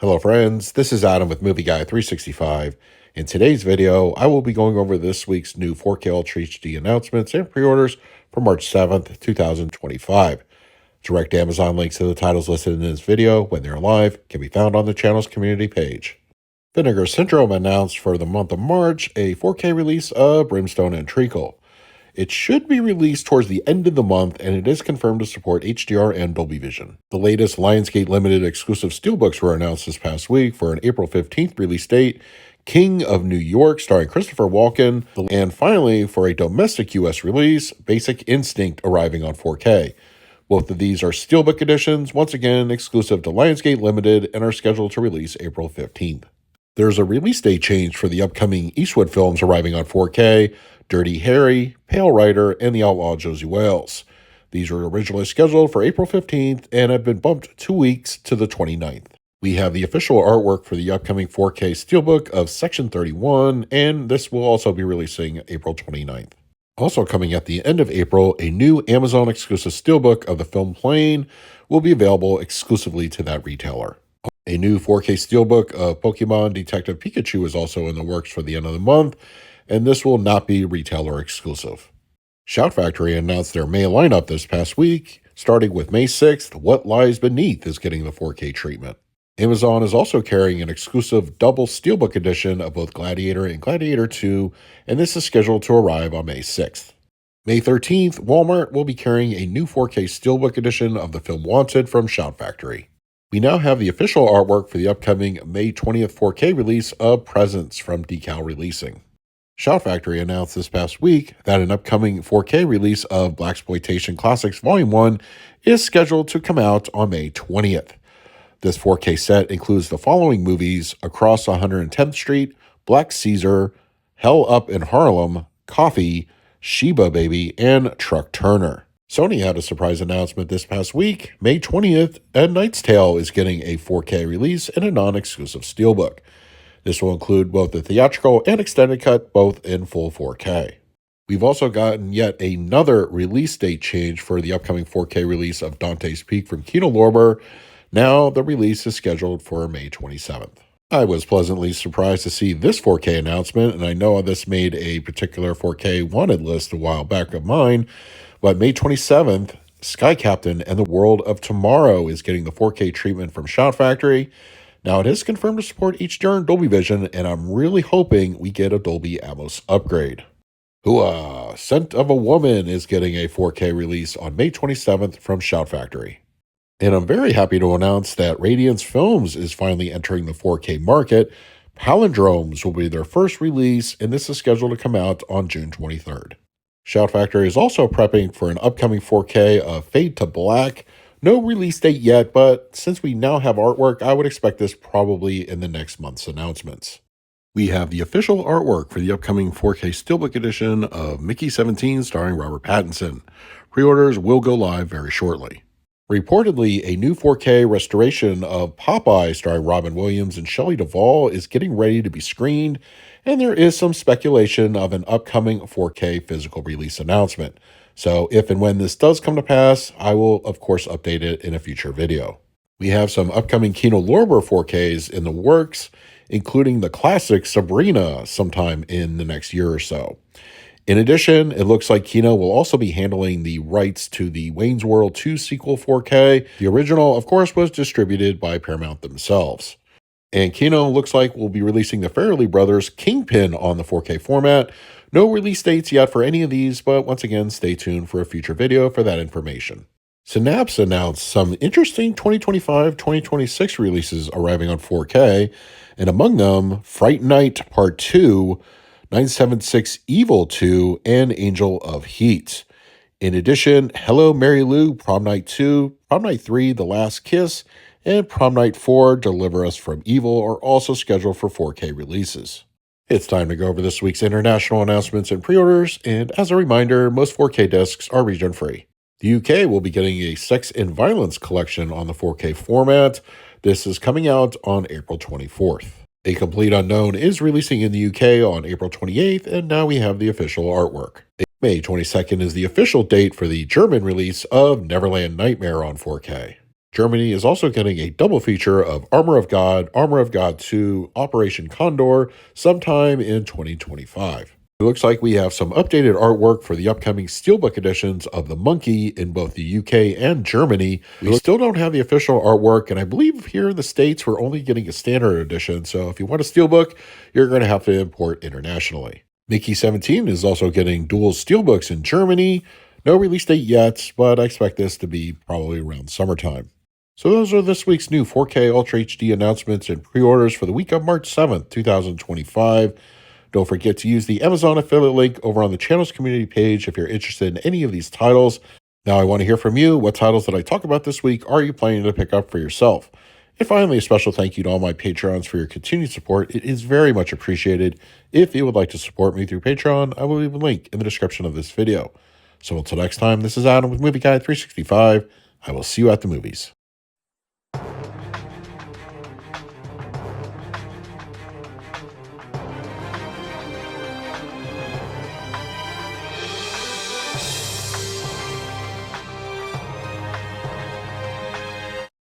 Hello friends, this is Adam with Movie Guy 365. In today's video, I will be going over this week's new 4K Ultra HD announcements and pre-orders for March 7th, 2025. Direct Amazon links to the titles listed in this video when they're live can be found on the channel's community page. Vinegar Syndrome announced for the month of March a 4K release of Brimstone and Treacle. It should be released towards the end of the month, and it is confirmed to support HDR and Dolby Vision. The latest Lionsgate Limited exclusive steelbooks were announced this past week for an April 15th release date, King of New York starring Christopher Walken, and finally, for a domestic US release, Basic Instinct arriving on 4K. Both of these are steelbook editions, once again exclusive to Lionsgate Limited, and are scheduled to release April 15th. There's a release date change for the upcoming Eastwood films arriving on 4K, Dirty Harry, Pale Rider, and The Outlaw Josie Wales. These were originally scheduled for April 15th and have been bumped 2 weeks to the 29th. We have the official artwork for the upcoming 4K Steelbook of Section 31, and this will also be releasing April 29th. Also coming at the end of April, a new Amazon exclusive Steelbook of the film Plane will be available exclusively to that retailer. A new 4K Steelbook of Pokemon Detective Pikachu is also in the works for the end of the month, and this will not be retailer exclusive. Shout Factory announced their May lineup this past week. Starting with May 6th, What Lies Beneath is getting the 4K treatment. Amazon is also carrying an exclusive double Steelbook edition of both Gladiator and Gladiator 2, and this is scheduled to arrive on May 6th. May 13th, Walmart will be carrying a new 4K Steelbook edition of the film Wanted from Shout Factory. We now have the official artwork for the upcoming May 20th 4K release of Presents from Decal Releasing. Shout Factory announced this past week that an upcoming 4K release of Blaxploitation Classics Volume 1 is scheduled to come out on May 20th. This 4K set includes the following movies: Across 110th Street, Black Caesar, Hell Up in Harlem, Coffee, Sheba Baby, and Truck Turner. Sony had a surprise announcement this past week. May 20th, A Knight's Tale is getting a 4K release and a non-exclusive steelbook. This will include both the theatrical and extended cut, both in full 4K. We've also gotten yet another release date change for the upcoming 4K release of Dante's Peak from Kino Lorber. Now the release is scheduled for May 27th. I was pleasantly surprised to see this 4K announcement, and I know this made a particular 4K wanted list a while back of mine, but May 27th, Sky Captain and the World of Tomorrow is getting the 4K treatment from Shout Factory. Now, it is confirmed to support HDR and Dolby Vision, and I'm really hoping we get a Dolby Atmos upgrade. Hooah! Scent of a Woman is getting a 4K release on May 27th from Shout Factory. And I'm very happy to announce that Radiance Films is finally entering the 4K market. Palindromes will be their first release, and this is scheduled to come out on June 23rd. Shout Factory is also prepping for an upcoming 4K of Fade to Black. No release date yet, but since we now have artwork, I would expect this probably in the next month's announcements. We have the official artwork for the upcoming 4K Steelbook edition of Mickey 17 starring Robert Pattinson. Pre-orders will go live very shortly. Reportedly, a new 4K restoration of Popeye starring Robin Williams and Shelley Duvall is getting ready to be screened, and there is some speculation of an upcoming 4K physical release announcement. So if and when this does come to pass, I will of course update it in a future video. We have some upcoming Kino Lorber 4Ks in the works, including the classic Sabrina sometime in the next year or so. In addition, it looks like Kino will also be handling the rights to the Wayne's World 2 sequel 4K. The original, of course, was distributed by Paramount themselves. And Kino looks like we'll be releasing the Farrelly Brothers Kingpin on the 4K format. No release dates yet for any of these, but once again, stay tuned for a future video for that information. Synapse announced some interesting 2025-2026 releases arriving on 4K, and among them, Fright Night Part 2, 976 Evil 2, and Angel of Heat. In addition, Hello Mary Lou Prom Night 2, Prom Night 3 The Last Kiss, and Prom Night 4 Deliver Us from Evil are also scheduled for 4K releases. It's time to go over this week's international announcements and pre-orders, and as a reminder, most 4K discs are region-free. The UK will be getting a Sex and Violence collection on the 4K format. This is coming out on April 24th. A Complete Unknown is releasing in the UK on April 28th, and now we have the official artwork. May 22nd is the official date for the German release of Neverland Nightmare on 4K. Germany is also getting a double feature of Armor of God 2, Operation Condor sometime in 2025. It looks like we have some updated artwork for the upcoming Steelbook editions of The Monkey in both the UK and Germany. We still don't have the official artwork, and I believe here in the States we're only getting a standard edition, so if you want a Steelbook, you're going to have to import internationally. Mickey 17 is also getting dual Steelbooks in Germany. No release date yet, but I expect this to be probably around summertime. So those are this week's new 4K Ultra HD announcements and pre-orders for the week of March 7th, 2025. Don't forget to use the Amazon affiliate link over on the channel's community page if you're interested in any of these titles. Now I want to hear from you. What titles that I talk about this week are you planning to pick up for yourself? And finally, a special thank you to all my Patreons for your continued support. It is very much appreciated. If you would like to support me through Patreon, I will leave a link in the description of this video. So until next time, this is Adam with Movie Guy 365. I will see you at the movies.